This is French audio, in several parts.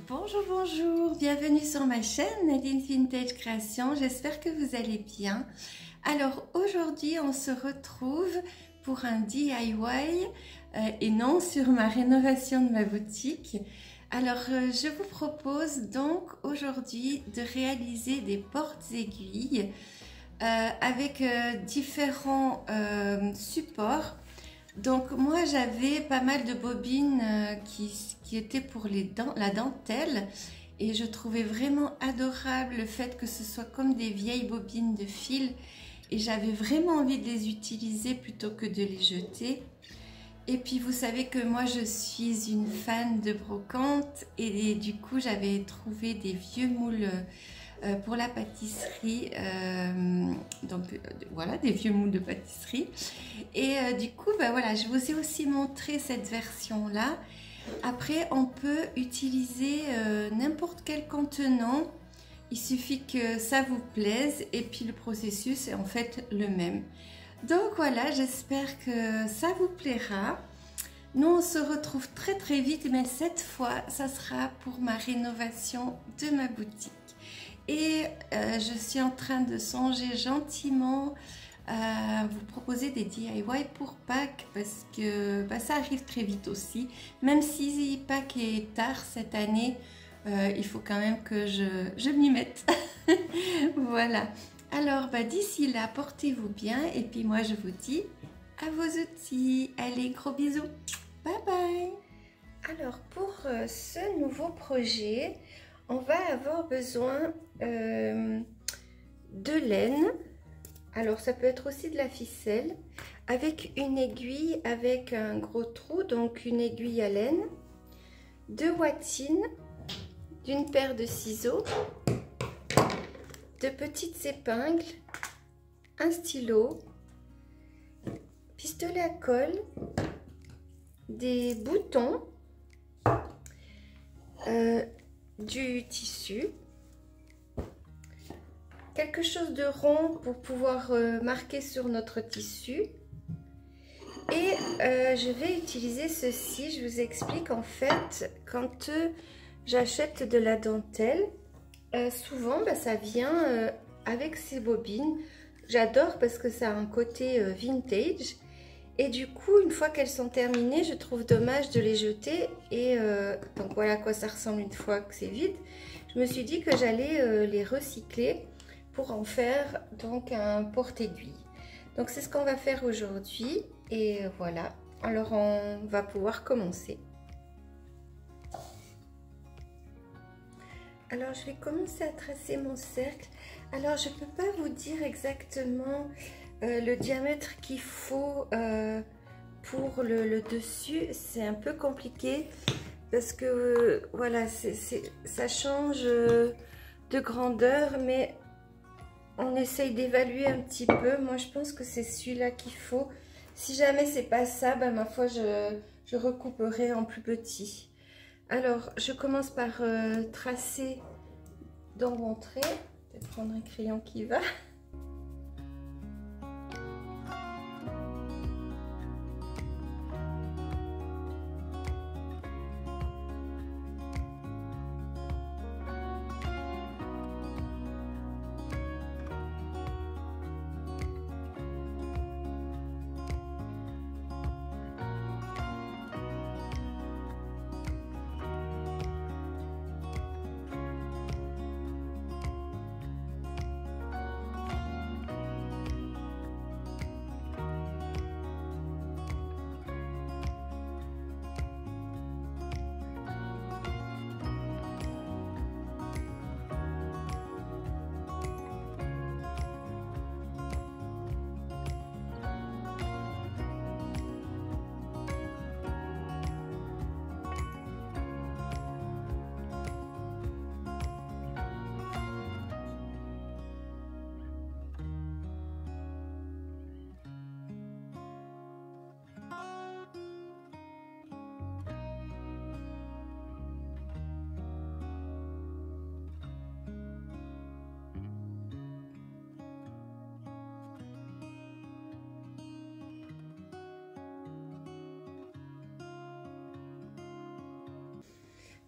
Bonjour, bonjour, bienvenue sur ma chaîne Nadine Vintage Création, j'espère que vous allez bien. Alors aujourd'hui on se retrouve pour un DIY et non sur ma rénovation de ma boutique. Alors je vous propose donc aujourd'hui de réaliser des portes-aiguilles avec différents supports. Donc moi j'avais pas mal de bobines qui étaient pour la dentelle et je trouvais vraiment adorable le fait que ce soit comme des vieilles bobines de fil et j'avais vraiment envie de les utiliser plutôt que de les jeter. Et puis vous savez que moi je suis une fan de brocante et du coup j'avais trouvé des vieux moules pour la pâtisserie, voilà, des vieux moules de pâtisserie. Et du coup, voilà, je vous ai aussi montré cette version là. Après, on peut utiliser n'importe quel contenant. Il suffit que ça vous plaise et puis le processus est en fait le même. Donc voilà, j'espère que ça vous plaira. Nous, on se retrouve très très vite, mais cette fois, ça sera pour ma rénovation de ma boutique. Et je suis en train de songer gentiment à vous proposer des DIY pour Pâques parce que ça arrive très vite aussi. Même si Pâques est tard cette année, il faut quand même que je m'y mette. Voilà. Alors d'ici là, portez-vous bien et puis moi je vous dis à vos outils. Allez, gros bisous. Bye bye. Alors pour ce nouveau projet, on va avoir besoin de laine. Alors ça peut être aussi de la ficelle avec une aiguille avec un gros trou, donc une aiguille à laine, 2 watines, d'une paire de ciseaux, de petites épingles, un stylo, pistolet à colle, des boutons, du tissu, quelque chose de rond pour pouvoir marquer sur notre tissu. Et je vais utiliser ceci. Je vous explique. En fait, quand j'achète de la dentelle, souvent ça vient avec ces bobines. J'adore parce que ça a un côté vintage. Et du coup, une fois qu'elles sont terminées, je trouve dommage de les jeter. Et donc voilà à quoi ça ressemble une fois que c'est vide. Je me suis dit que j'allais les recycler pour en faire donc un porte-aiguille. Donc c'est ce qu'on va faire aujourd'hui. Et voilà, alors on va pouvoir commencer. Alors je vais commencer à tracer mon cercle. Alors je ne peux pas vous dire exactement le diamètre qu'il faut pour le dessus. C'est un peu compliqué parce que voilà, ça change de grandeur, mais on essaye d'évaluer un petit peu. Moi je pense que c'est celui-là qu'il faut. Si jamais c'est pas ça, ma foi je recouperai en plus petit. Alors je commence par tracer dans mon trait. Peut-être prendre un crayon qui va.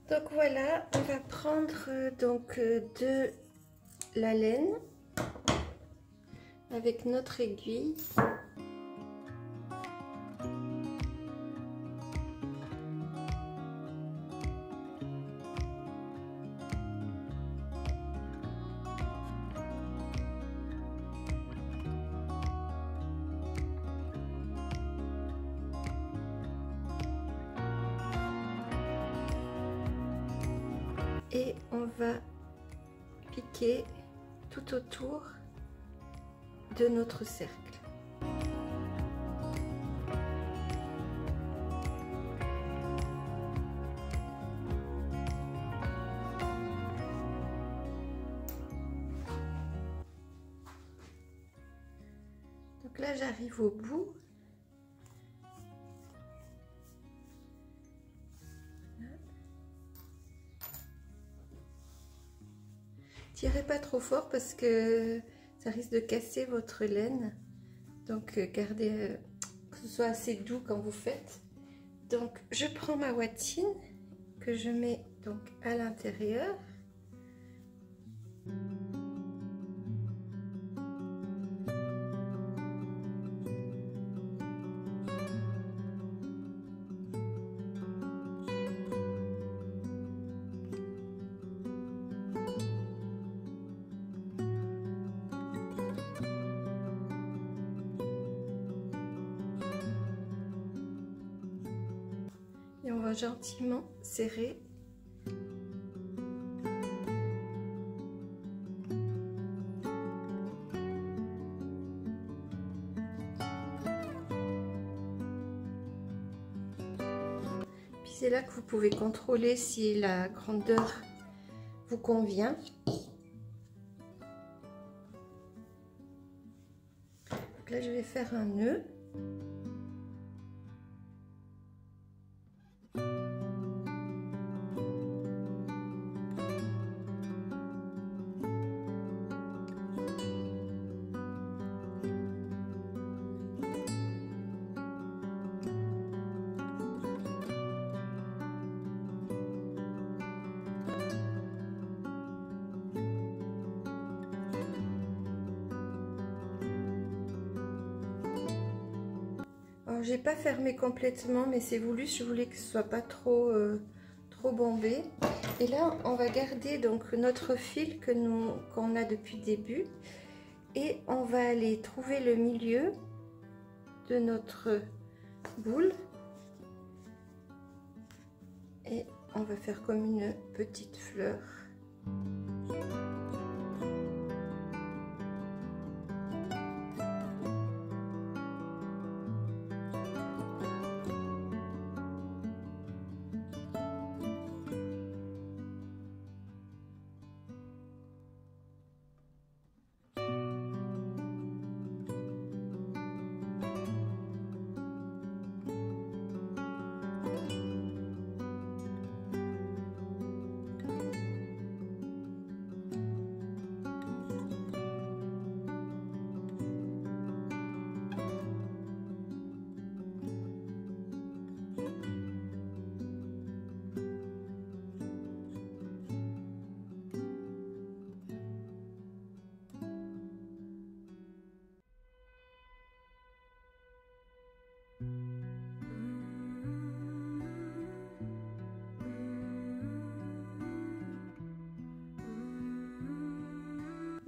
Donc voilà, on va prendre de la laine avec notre aiguille. Et on va piquer tout autour de notre cercle. Donc là, j'arrive au bout. Tirez pas trop fort parce que ça risque de casser votre laine. Donc gardez que ce soit assez doux quand vous faites. Donc je prends ma watine que je mets donc à l'intérieur. Et on va gentiment serrer. Puis c'est là que vous pouvez contrôler si la grandeur vous convient. Donc là, je vais faire un nœud. Alors j'ai pas fermé complètement, mais c'est voulu, je voulais que ce soit pas trop bombé. Et là on va garder donc notre fil qu'on a depuis le début et on va aller trouver le milieu de notre boule et on va faire comme une petite fleur.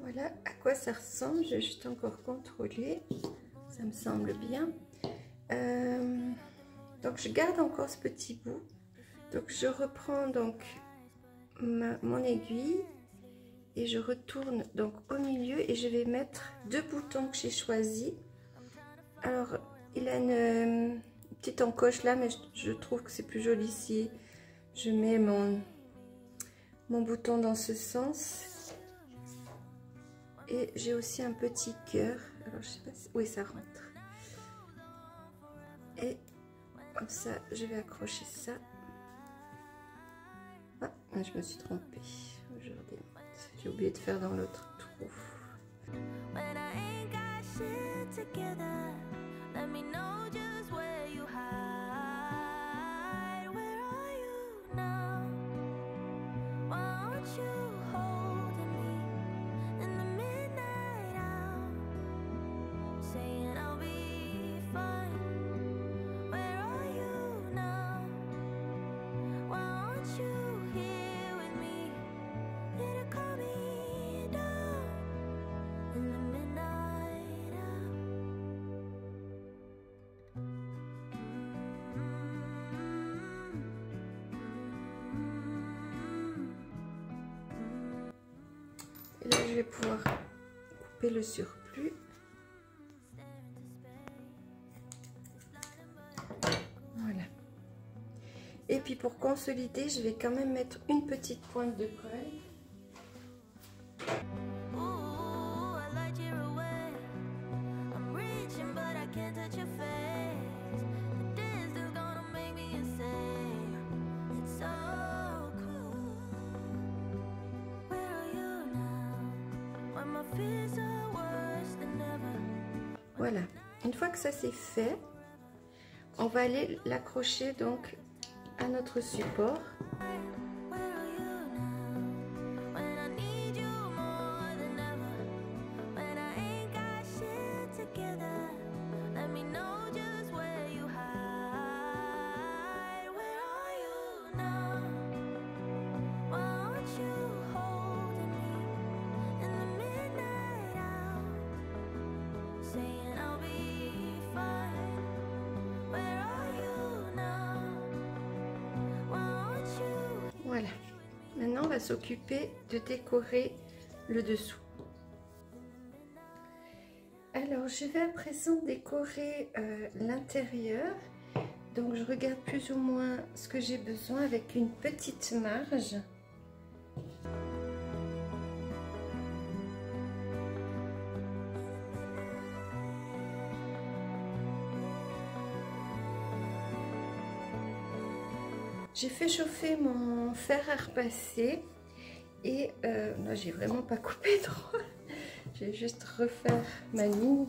Voilà à quoi ça ressemble, je vais juste encore contrôler, ça me semble bien. Donc je garde encore ce petit bout, donc je reprends donc mon aiguille et je retourne donc au milieu et je vais mettre deux boutons que j'ai choisis. Alors il a une petite encoche là, mais je trouve que c'est plus joli si je mets mon bouton dans ce sens. Et j'ai aussi un petit cœur. Alors je sais pas si... Oui, ça rentre. Et comme ça, je vais accrocher ça. Ah, je me suis trompée aujourd'hui. J'ai oublié de faire dans l'autre trou. vais pouvoir couper le surplus. Voilà. Et puis pour consolider, je vais quand même mettre une petite pointe de colle. Voilà, une fois que ça c'est fait, on va aller l'accrocher donc à notre support. Voilà, maintenant on va s'occuper de décorer le dessous. Alors je vais à présent décorer l'intérieur. Donc je regarde plus ou moins ce que j'ai besoin avec une petite marge. J'ai fait chauffer mon fer à repasser et là j'ai vraiment pas coupé droit. Je vais juste refaire ma ligne.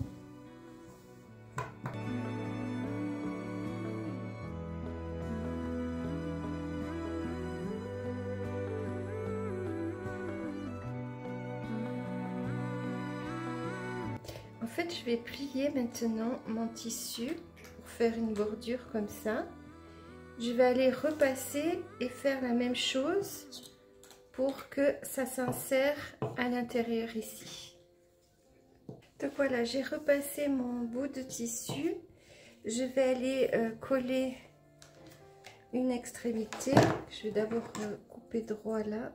En fait, je vais plier maintenant mon tissu pour faire une bordure comme ça. Je vais aller repasser et faire la même chose pour que ça s'insère à l'intérieur ici. Donc voilà, j'ai repassé mon bout de tissu. Je vais aller coller une extrémité. Je vais d'abord couper droit là.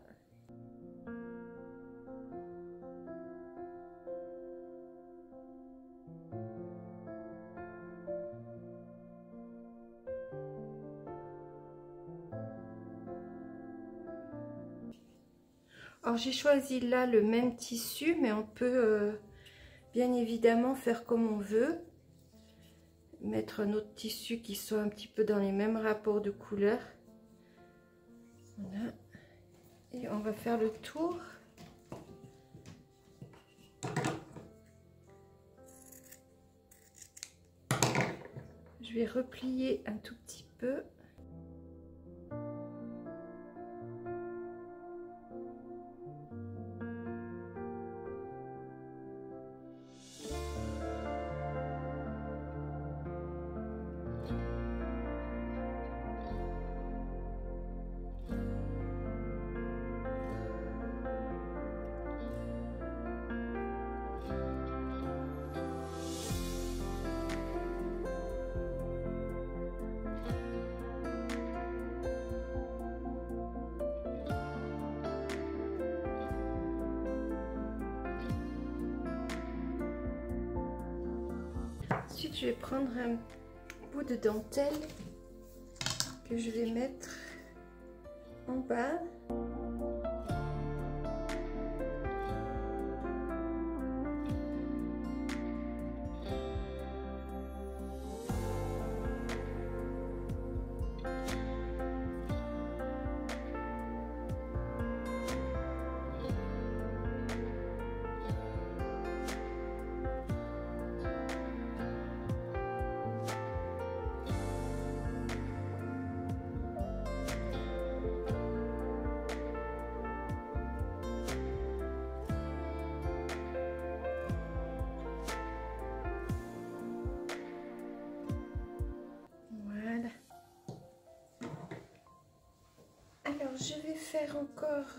Alors j'ai choisi là le même tissu, mais on peut bien évidemment faire comme on veut. Mettre un autre tissu qui soit un petit peu dans les mêmes rapports de couleurs. Voilà. Et on va faire le tour. Je vais replier un tout petit peu. Ensuite, je vais prendre un bout de dentelle que je vais mettre en bas. Alors je vais faire encore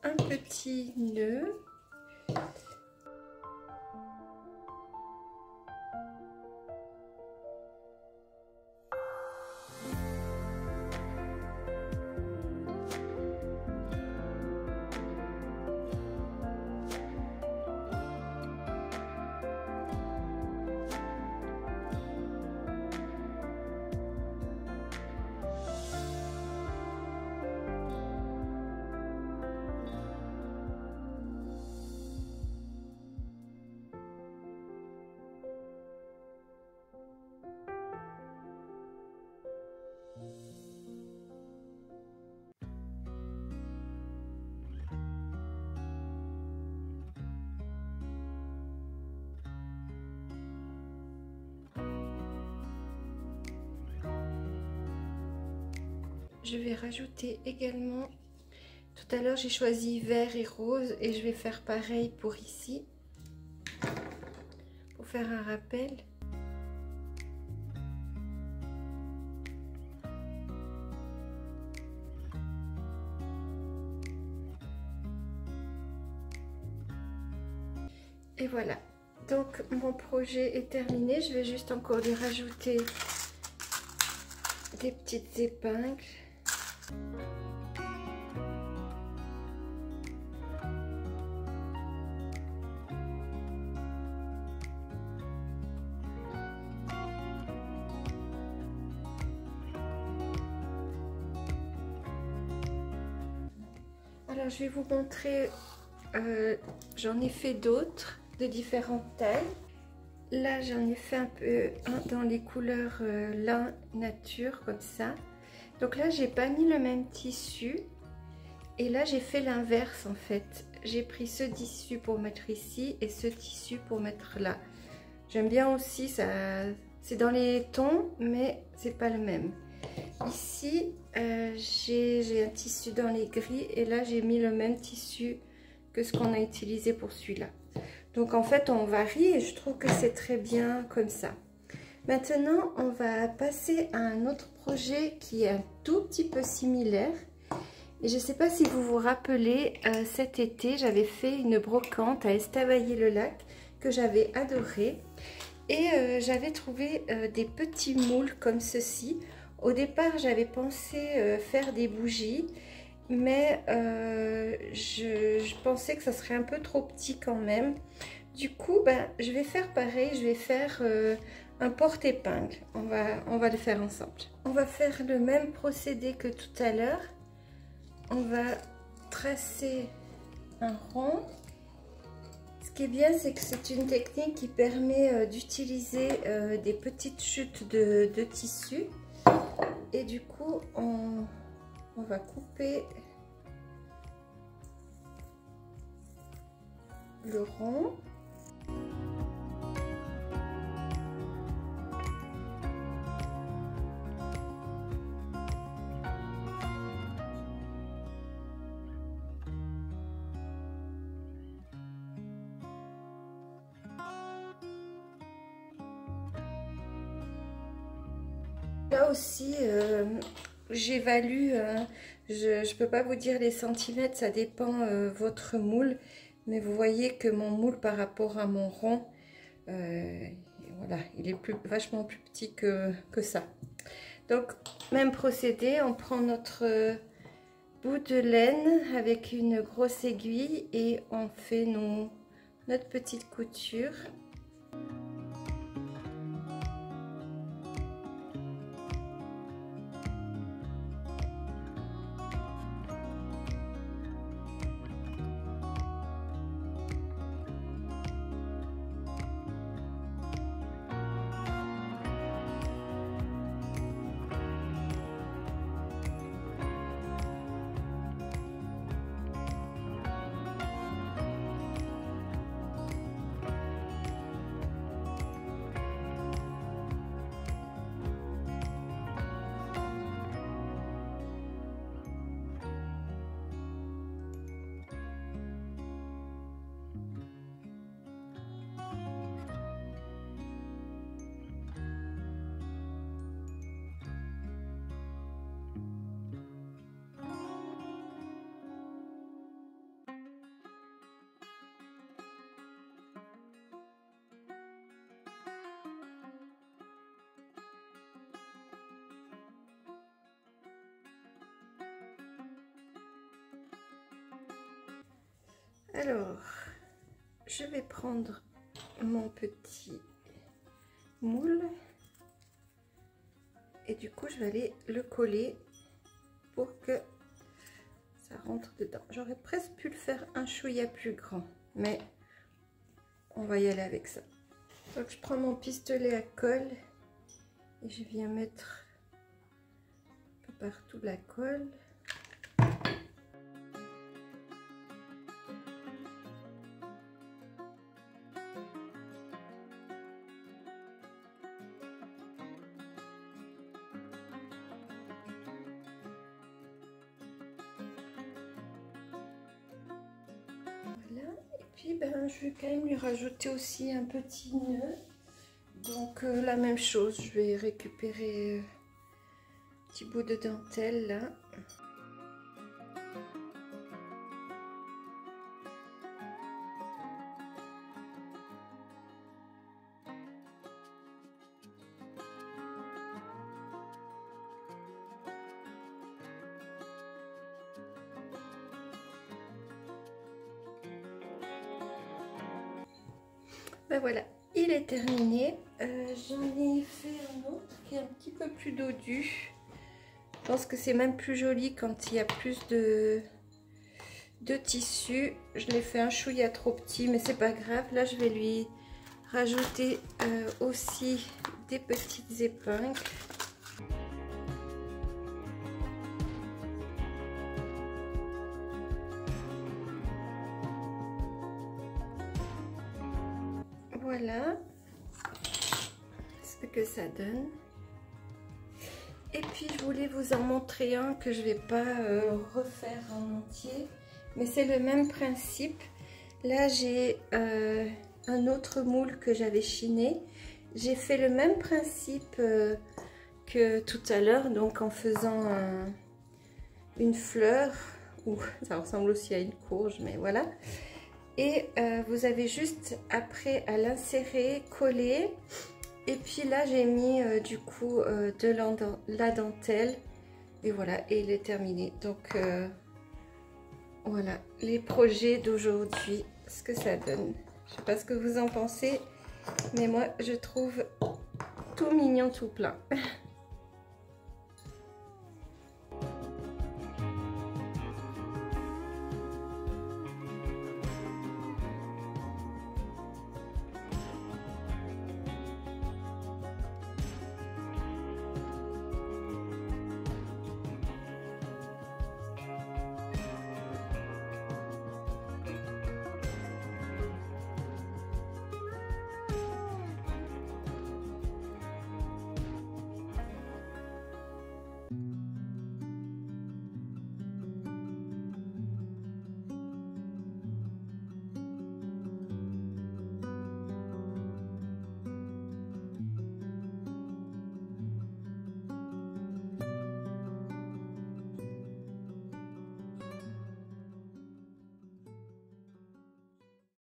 un petit nœud. je vais rajouter également, tout à l'heure j'ai choisi vert et rose et je vais faire pareil pour ici, pour faire un rappel. Et voilà, donc mon projet est terminé. Je vais juste encore lui rajouter des petites épingles. Alors je vais vous montrer, j'en ai fait d'autres de différentes tailles. Là j'en ai fait un peu dans les couleurs lin nature comme ça. Donc là j'ai pas mis le même tissu et là j'ai fait l'inverse en fait. J'ai pris ce tissu pour mettre ici et ce tissu pour mettre là. J'aime bien aussi, ça, c'est dans les tons mais c'est pas le même. Ici j'ai un tissu dans les gris et là j'ai mis le même tissu que ce qu'on a utilisé pour celui-là. Donc en fait on varie et je trouve que c'est très bien comme ça. Maintenant on va passer à un autre projet qui est un tout petit peu similaire. Et je ne sais pas si vous vous rappelez, cet été j'avais fait une brocante à Estavayer-le-Lac que j'avais adoré. Et j'avais trouvé des petits moules comme ceci. Au départ j'avais pensé faire des bougies. Mais je pensais que ça serait un peu trop petit quand même. Du coup, ben, je vais faire pareil. Je vais faire un porte-épingle. On va le faire ensemble. On va faire le même procédé que tout à l'heure. On va tracer un rond. Ce qui est bien, c'est que c'est une technique qui permet d'utiliser des petites chutes de tissu. Et du coup, on va couper le rond. Là aussi, j'évalue, je ne peux pas vous dire les centimètres, ça dépend votre moule, mais vous voyez que mon moule par rapport à mon rond, voilà, il est vachement plus petit que ça. Donc, même procédé, on prend notre bout de laine avec une grosse aiguille et on fait notre petite couture. Alors, je vais prendre mon petit moule et du coup je vais aller le coller pour que ça rentre dedans. J'aurais presque pu le faire un chouïa plus grand, mais on va y aller avec ça. Donc je prends mon pistolet à colle et je viens mettre un peu partout la colle. puis ben, je vais quand même lui rajouter aussi un petit nœud. Donc la même chose, je vais récupérer un petit bout de dentelle là. Ben voilà, il est terminé. J'en ai fait un autre qui est un petit peu plus dodu. Je pense que c'est même plus joli quand il y a plus de tissu. Je l'ai fait un chouïa trop petit, mais c'est pas grave. Là, je vais lui rajouter aussi des petites épingles. Voilà ce que ça donne. Et puis je voulais vous en montrer un que je vais pas refaire en entier, mais c'est le même principe. Là j'ai un autre moule que j'avais chiné. J'ai fait le même principe que tout à l'heure, donc en faisant une fleur, ou ça ressemble aussi à une courge, mais voilà. Et vous avez juste après à l'insérer, coller. Et puis là j'ai mis du coup de la dentelle. Et voilà, et il est terminé. Donc voilà les projets d'aujourd'hui, ce que ça donne. Je sais pas ce que vous en pensez, mais moi je trouve tout mignon, tout plein.